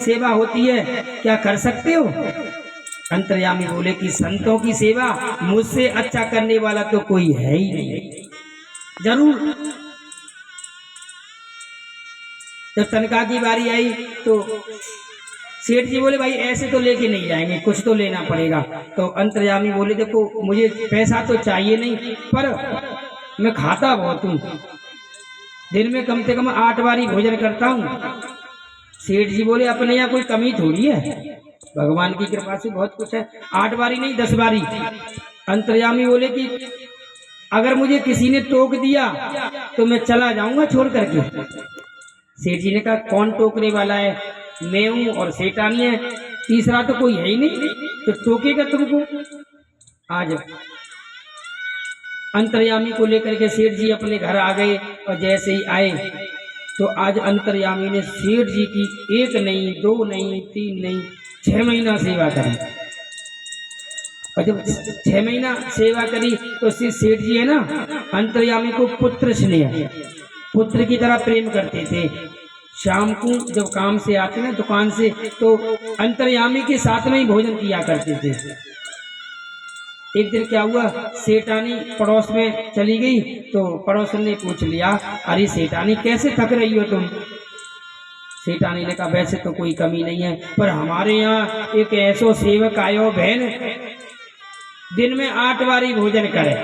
सेवा होती है, क्या कर सकते हो? अंतर्यामी बोले कि संतों की सेवा मुझसे अच्छा करने वाला तो कोई है ही नहीं। जरूर जब तनख्वाह की बारी आई तो सेठ जी बोले भाई ऐसे तो लेके नहीं जाएंगे, कुछ तो लेना पड़ेगा। तो अंतर्यामी बोले देखो मुझे पैसा तो चाहिए नहीं, पर मैं खाता बहुत हूँ, दिन में कम से कम 8 बारी भोजन करता हूँ। सेठ जी बोले अपने यहाँ कोई कमी थोड़ी है, भगवान की कृपा से बहुत कुछ है। 8 बारी नहीं 10 बारी। अंतर्यामी बोले कि अगर मुझे किसी ने टोक दिया तो मैं चला जाऊंगा छोड़ करके। सेठ जी ने कहा कौन टोकने वाला है? मैं हूं और सेठानी है, तीसरा तो कोई है ही नहीं, तो टोकेगा तुमको। आज अंतर्यामी को लेकर के सेठ जी अपने घर आ गए और जैसे ही आए तो आज अंतर्यामी ने सेठ जी की 1 नहीं 2 नहीं 3 नहीं 6 महीना सेवा करी। और जब 6 महीना सेवा करी तो सेठ जी है ना अंतर्यामी को पुत्र स्नेह, पुत्र की तरह प्रेम करते थे। शाम को जब काम से आते ना दुकान से तो अंतर्यामी के साथ में ही भोजन किया करते थे। एक दिन क्या हुआ, सेठानी पड़ोस में चली गई तो पड़ोसन ने पूछ लिया अरे सेठानी कैसे थक रही हो तुम? सेठानी ने कहा वैसे तो कोई कमी नहीं है, पर हमारे यहाँ एक ऐसो सेवक आयो बहन, दिन में 8 बारी भोजन करे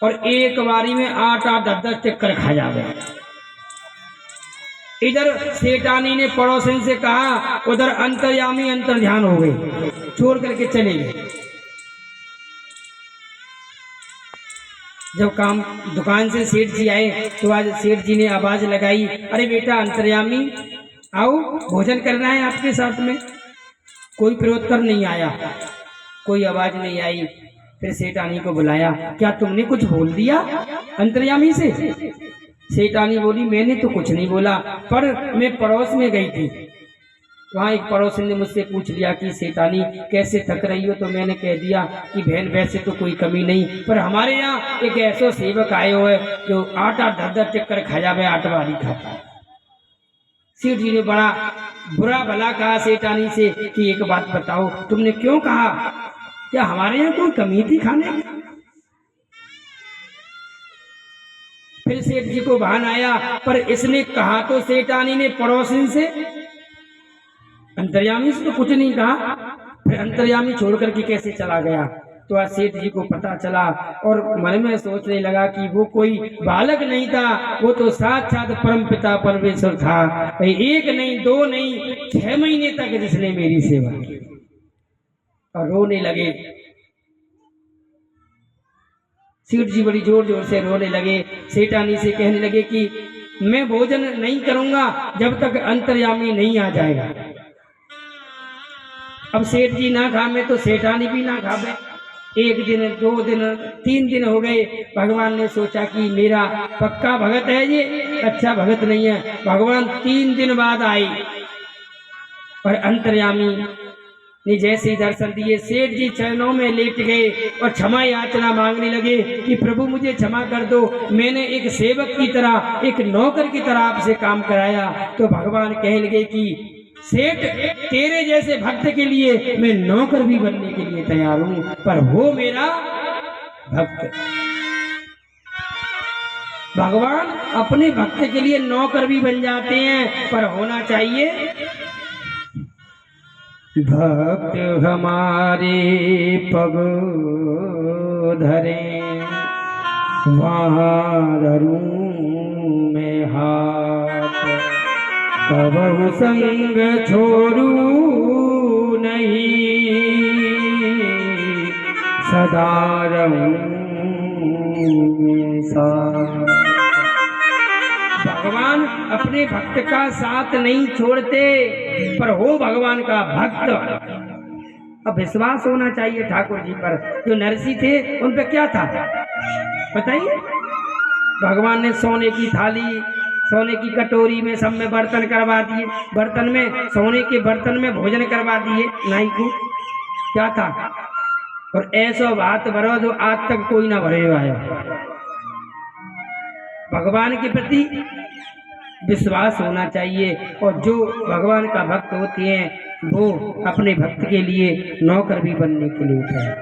और 1 बारी में 8-8 10-10 चक्कर खा जावे। इधर सेठानी ने पड़ोसन से कहा, उधर अंतर्यामी अंतर ध्यान हो गए, छोड़ करके चले गए। जब काम दुकान से सेठ जी आए तो आज सेठ जी ने आवाज लगाई अरे बेटा अंतर्यामी आओ भोजन करना है आपके साथ में। कोई प्रत्युत्तर नहीं आया, कोई आवाज नहीं आई। फिर सेठानी को बुलाया, क्या तुमने कुछ बोल दिया अंतर्यामी से? सेठानी बोली मैंने तो कुछ नहीं बोला, पर मैं पड़ोस में गई थी, वहाँ एक पड़ोसन ने मुझसे पूछ लिया कि सेठानी कैसे थक रही हो, तो मैंने कह दिया कि बहन वैसे तो कोई कमी नहीं, पर हमारे यहाँ एक ऐसा सेवक आए हुए है जो 8-8 10-10 चक्कर खा जावे, 8 बारी खाता है। सेठ जी ने बड़ा बुरा भला कहा सेठानी से कि एक बात बताओ तुमने क्यों कहा, क्या हमारे यहाँ कोई कमी थी खाने की? फिर सेठ जी को बहाना आया, पर इसने कहा तो सेठानी ने पड़ोसन से, अंतर्यामी से तो कुछ नहीं कहा। फिर अंतर्यामी छोड़ करके कैसे चला गया? तो आज सेठ जी को पता चला और मन में सोचने लगा कि वो कोई बालक नहीं था, वो तो साक्षात परमपिता परमेश्वर था। 1 नहीं 2 नहीं 6 महीने तक जिसने मेरी सेवा की। और रोने लगे, सेठ जी बड़ी जोर जोर से रोने लगे। सेठानी से कहने लगे कि मैं भोजन नहीं करूंगा जब तक अंतर्यामी नहीं आ जाएगा। अब सेठ जी ना खावे तो सेठानी भी ना खावे। 1 दिन 2 दिन 3 दिन हो गए। भगवान ने सोचा कि मेरा पक्का भगत है ये, अच्छा भगत नहीं है। भगवान 3 दिन बाद आए और अंतर्यामी ने जैसे ही दर्शन दिए सेठ जी चरणों में लेट गए और क्षमा याचना मांगने लगे कि प्रभु मुझे क्षमा कर दो, मैंने एक सेवक की तरह एक नौकर की तरह आपसे काम कराया। तो भगवान कहने लगे कि सेठ तेरे जैसे भक्त के लिए मैं नौकर भी बनने के लिए तैयार हूं, पर हो मेरा भक्त। भगवान अपने भक्त के लिए नौकर भी बन जाते हैं, पर होना चाहिए भक्त हमारे पग धरे वहाँ धरूं मैं हाथ, कबहु संग छोड़ू नहीं, सदा रहूं साथ। भगवान अपने भक्त का साथ नहीं छोड़ते, पर हो भगवान का भक्त। अब विश्वास होना चाहिए ठाकुर जी पर। जो नरसी थे उन पे क्या था बताइए? भगवान ने सोने की थाली, सोने की कटोरी में सब में बर्तन करवा दिए, बर्तन में सोने के बर्तन में भोजन करवा दिए नाई को। क्या था? और ऐसा बात भरो जो आज तक कोई ना भरे हुआ है। भगवान के प्रति विश्वास होना चाहिए। और जो भगवान का भक्त होते हैं वो अपने भक्त के लिए नौकर भी बनने के लिए उठे हैं।